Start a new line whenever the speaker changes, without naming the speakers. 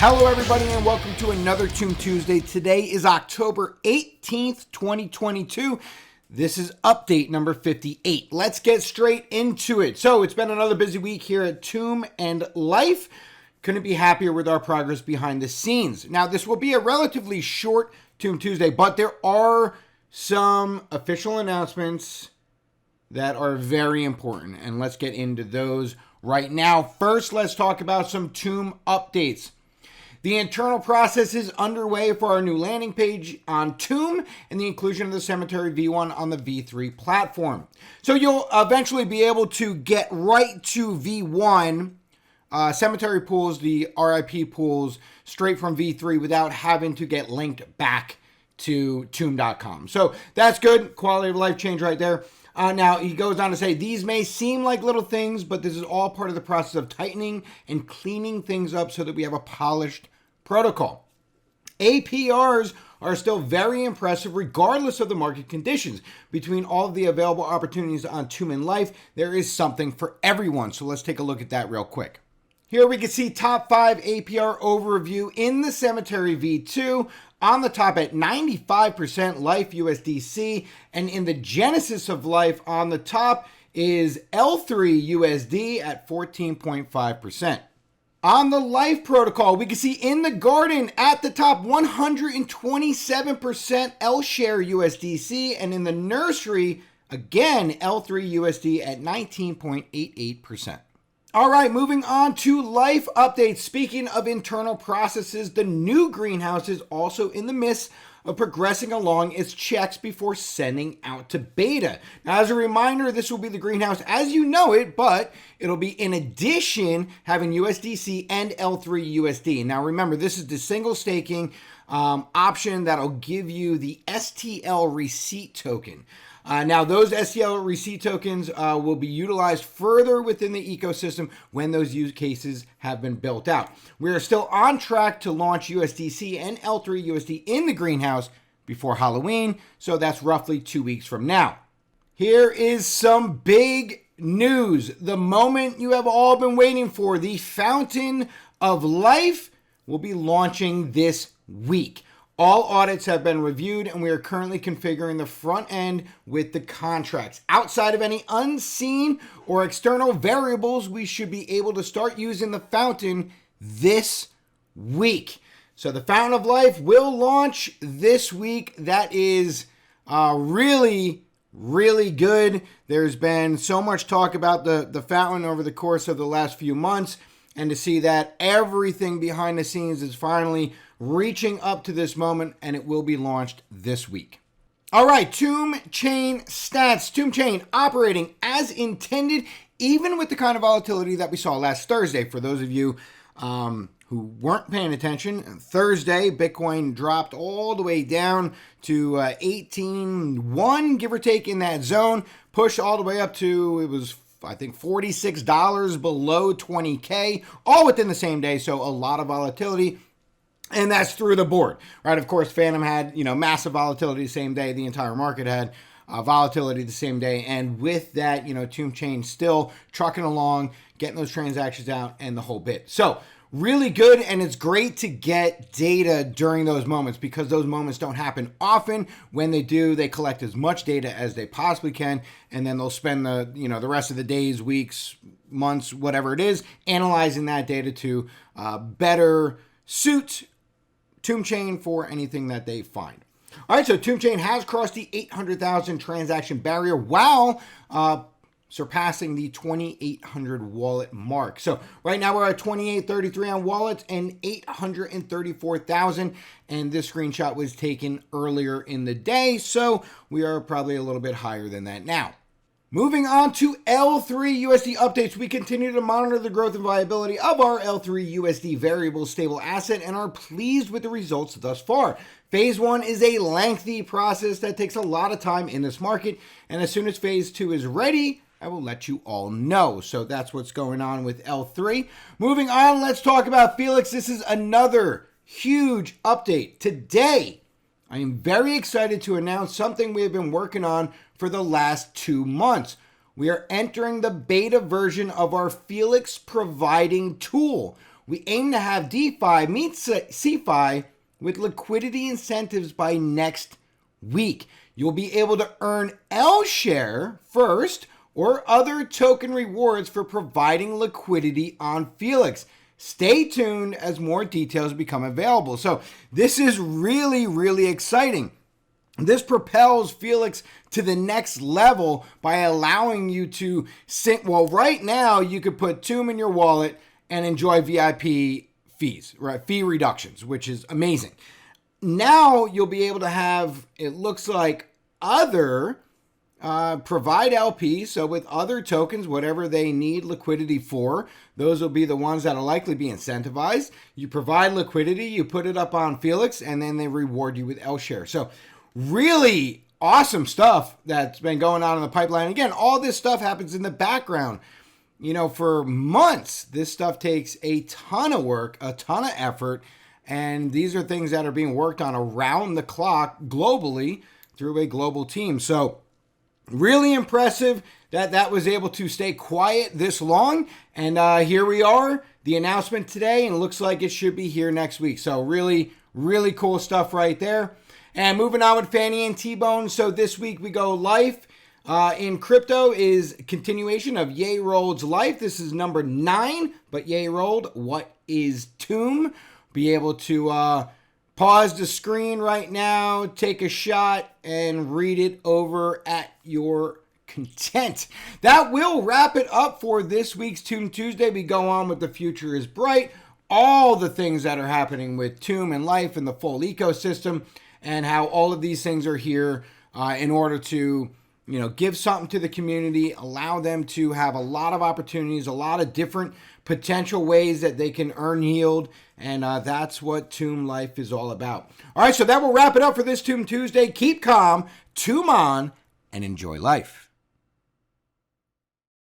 Hello everybody and welcome to another Tomb Tuesday. Today is October 18th, 2022. This is update number 58. Let's get straight into it. So it's been another busy week here at Tomb and Life. Couldn't be happier with our progress behind the scenes. Now this will be a relatively short Tomb Tuesday, but there are some official announcements that are very important, and let's get into those right now. First, let's talk about some Tomb updates. The internal process is underway for our new landing page on Tomb and the inclusion of the Cemetery V1 on the V3 platform. So you'll eventually be able to get right to V1, Cemetery pools, the RIP pools, straight from V3 without having to get linked back to tomb.com. So that's good. Quality of life change right there. Now, he goes on to say, these may seem like little things, but this is all part of the process of tightening and cleaning things up so that we have a polished protocol. APRs are still very impressive regardless of the market conditions. Between all of the available opportunities on Tomb and Life, there is something for everyone. So let's take a look at that real quick. Here we can see top 5 APR overview in the Cemetery V2. On the top at 95% Life USDC, and in the genesis of Life on the top is L3USD at 14.5%. On the Life protocol, we can see in the garden at the top 127% L share USDC, and in the nursery, again, L3USD at 19.88%. All right, moving on to Life updates. Speaking of internal processes, the new greenhouse is also in the midst of progressing along its checks before sending out to beta. Now, as a reminder, this will be the greenhouse as you know it, but it'll be in addition having USDC and L3USD. Now, remember, this is the single staking option that'll give you the STL receipt token. Now, those STL receipt tokens will be utilized further within the ecosystem when those use cases have been built out. We are still on track to launch USDC and L3USD in the greenhouse before Halloween, so that's roughly 2 weeks from now. Here is some big news. The moment you have all been waiting for, the Fountain of Life will be launching this week. All audits have been reviewed and we are currently configuring the front end with the contracts. Outside of any unseen or external variables, we should be able to start using the Fountain this week. So the Fountain of Life will launch this week. That is really good. There's been so much talk about the Fountain over the course of the last few months, and to see that everything behind the scenes is finally reaching up to this moment, and it will be launched this week. All right, Tomb Chain stats. Tomb Chain operating as intended, even with the kind of volatility that we saw last Thursday. For those of you who weren't paying attention, Thursday, Bitcoin dropped all the way down to 18.1, give or take, in that zone, pushed all the way up to, it was I think $46 below 20K, all within the same day. So a lot of volatility, and that's through the board, right? Of course, Phantom had, massive volatility the same day. The entire market had volatility the same day. And with that, Tomb Chain still trucking along, getting those transactions out and the whole bit. So really good, and it's great to get data during those moments because those moments don't happen often. When they do, they collect as much data as they possibly can, and then they'll spend the rest of the days, weeks, months, whatever it is, analyzing that data to better suit Tomb Chain for anything that they find. All right, so Tomb Chain has crossed the 800,000 transaction barrier while surpassing the 2,800 wallet mark. So right now we're at 2,833 on wallets and 834,000. And this screenshot was taken earlier in the day, so we are probably a little bit higher than that now. Moving on to L3USD updates, we continue to monitor the growth and viability of our L3USD variable stable asset and are pleased with the results thus far. Phase 1 is a lengthy process that takes a lot of time in this market, and as soon as Phase 2 is ready, I will let you all know. So that's what's going on with L3. Moving on, let's talk about FELIX. This is another huge update. Today, I am very excited to announce something we have been working on for the last 2 months. We are entering the beta version of our FELIX providing tool. we aim to have DeFi meet CeFi with liquidity incentives by next week. You'll be able to earn L share first or other token rewards for providing liquidity on FELIX. Stay tuned as more details become available. So this is really, really exciting. This propels FELIX to the next level by allowing you to right now you could put TOOM in your wallet and enjoy VIP fees, right? Fee reductions, which is amazing. Now you'll be able to have, it looks like, other provide LPs, so with other tokens, whatever they need liquidity for, those will be the ones that will likely be incentivized. You provide liquidity, you put it up on FELIX, and then they reward you with L share. So really awesome stuff that's been going on in the pipeline. Again, all this stuff happens in the background. You know, for months, this stuff takes a ton of work, a ton of effort, and these are things that are being worked on around the clock globally through a global team. So really impressive that was able to stay quiet this long. And here we are, the announcement today, and it looks like it should be here next week. So really, really cool stuff right there. And moving on with Fannie and T-Bone. So this week we go Life in crypto is continuation of Ye Rolled's Life. This is number 9, but Ye Rolled, what is TOOM? Be able to pause the screen right now, take a shot, and read it over at your content. That will wrap it up for this week's TOOM Tuesday. We go on with The Future is Bright, all the things that are happening with TOOM and Life and the full ecosystem, and how all of these things are here in order to, you know, give something to the community, allow them to have a lot of opportunities, a lot of different potential ways that they can earn yield, and that's what TOOM Life is all about. All right, so that will wrap it up for this TOOM Tuesday. Keep calm, TOOM on, and enjoy life.